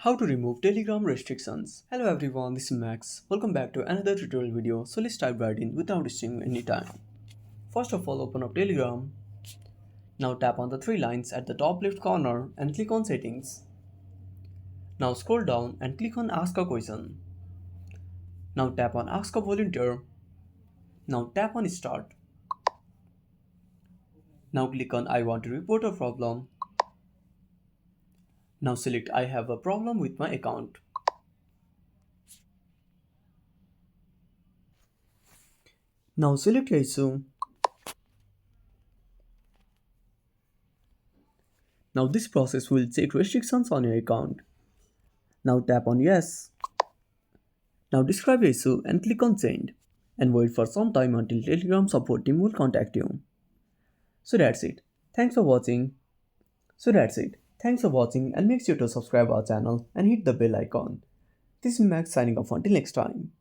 How to remove Telegram restrictions. Hello everyone, this is Max. Welcome back to another tutorial video. So let's dive right in without wasting any time. First of all, open up Telegram. Now tap on the three lines at the top left corner and click on settings. Now scroll down and click on ask a question. Now tap on ask a volunteer. Now tap on start. Now click on I want to report a problem. Now select I have a problem with my account. Now select issue. Now this process will check restrictions on your account. Now tap on yes. Now describe your issue and click on send and wait for some time until Telegram support team will contact you. So that's it. Thanks for watching. Thanks for watching and make sure to subscribe our channel and hit the bell icon. This is Max signing off until next time.